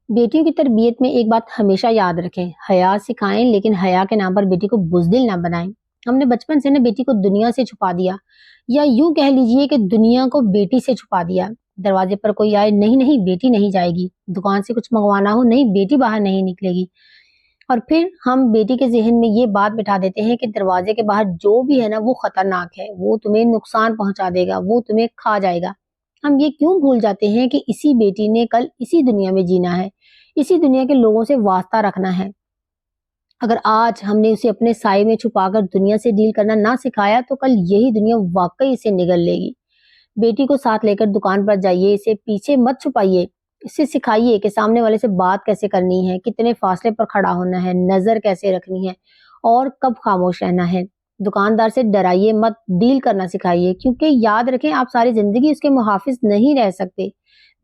बेटियों की तरबियत में एक बात हमेशा याद रखें, हया सिखाएं लेकिन हया के नाम पर बेटी को बुज़दिल ना बनाएं। हमने बचपन से ना बेटी को दुनिया से छुपा दिया, या यूं कह लीजिए कि दुनिया को बेटी से छुपा दिया। दरवाजे पर कोई आए, नहीं नहीं बेटी नहीं जाएगी। दुकान से कुछ मंगवाना हो, नहीं बेटी बाहर नहीं निकलेगी। और फिर हम बेटी के ज़हन में ये बात बिठा देते हैं कि दरवाजे के बाहर जो भी है ना वो खतरनाक है, वो तुम्हें नुकसान पहुंचा देगा, वो तुम्हें खा जाएगा। हम ये क्यों भूल जाते हैं कि इसी बेटी ने कल इसी दुनिया में जीना है, इसी दुनिया के लोगों से वास्ता रखना है। अगर आज हमने उसे अपने साए में छुपाकर दुनिया से डील करना ना सिखाया तो कल यही दुनिया वाकई इसे निगल लेगी। बेटी को साथ लेकर दुकान पर जाइए, इसे पीछे मत छुपाइए। इसे सिखाइए कि सामने वाले से बात कैसे करनी है, कितने फासले पर खड़ा होना है, नजर कैसे रखनी है और कब खामोश रहना है। दुकानदार से डराइए मत, डील करना सिखाइए, क्योंकि याद रखें आप सारी जिंदगी उसके मुहाफिज नहीं रह सकते।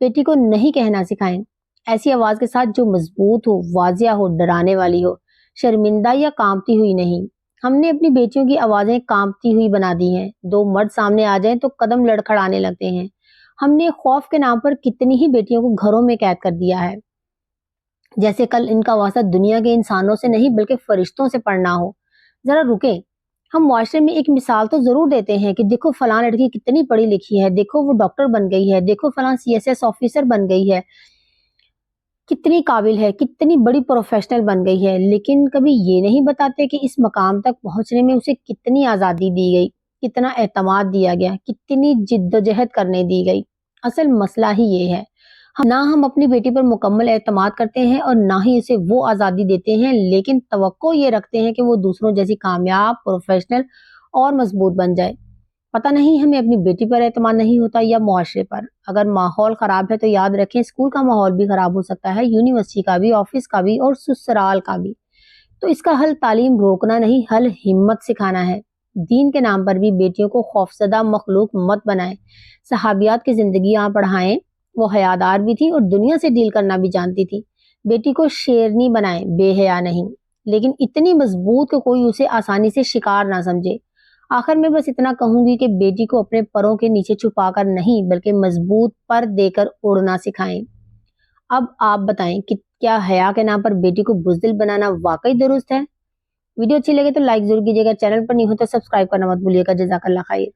बेटी को नहीं कहना सिखाएं, ऐसी आवाज के साथ जो मजबूत हो, वाजिया हो, डराने वाली हो, शर्मिंदा या कांपती हुई नहीं। हमने अपनी बेटियों की आवाजें कांपती हुई बना दी हैं। दो मर्द सामने आ जाएं तो कदम लड़खड़ाने लगते हैं। हमने खौफ के नाम पर कितनी ही बेटियों को घरों में कैद कर दिया है, जैसे कल इनका वास्ता दुनिया के इंसानों से नहीं बल्कि फरिश्तों से पड़ना हो। जरा रुके, हम मुआशरे में एक मिसाल तो जरूर देते हैं कि देखो फलां लड़की कितनी पढ़ी लिखी है, देखो वो डॉक्टर बन गई है, देखो फलां सीएसएस ऑफिसर बन गई है, कितनी काबिल है, कितनी बड़ी प्रोफेशनल बन गई है। लेकिन कभी ये नहीं बताते कि इस मकाम तक पहुंचने में उसे कितनी आजादी दी गई, कितना एतमाद दिया गया, कितनी जिद्दोजहद करने दी गई। असल मसला ही ये है, ना हम अपनी बेटी पर मुकम्मल एतमाद करते हैं और ना ही उसे वो आजादी देते हैं, लेकिन तवक्को ये रखते हैं कि वो दूसरों जैसी कामयाब, प्रोफेशनल और मजबूत बन जाए। पता नहीं हमें अपनी बेटी पर एतमाद नहीं होता या मुआशरे पर। अगर माहौल खराब है तो याद रखें स्कूल का माहौल भी खराब हो सकता है, यूनिवर्सिटी का भी, ऑफिस का भी और ससुराल का भी। तो इसका हल तालीम रोकना नहीं, हल हिम्मत सिखाना है। दीन के नाम पर भी बेटियों को खौफजदा मखलूक मत बनाएं। सहाबियात की जिंदगियां पढ़ाएं, वो हयादार भी थी और दुनिया से डील करना भी जानती थी। बेटी को शेरनी बनाएं, बेहया नहीं, लेकिन इतनी मजबूत कि कोई उसे आसानी से शिकार ना समझे। आखिर में बस इतना कहूंगी कि बेटी को अपने परों के नीचे छुपाकर नहीं बल्कि मजबूत पर देकर उड़ना सिखाएं। अब आप बताएं कि क्या हया के नाम पर बेटी को बुज़दिल बनाना वाकई दुरुस्त है? वीडियो अच्छी लगे तो लाइक जरूर कीजिएगा, चैनल पर नहीं हो तो सब्सक्राइब करना मत भूलिएगा। जज़ाकल्लाह खैर।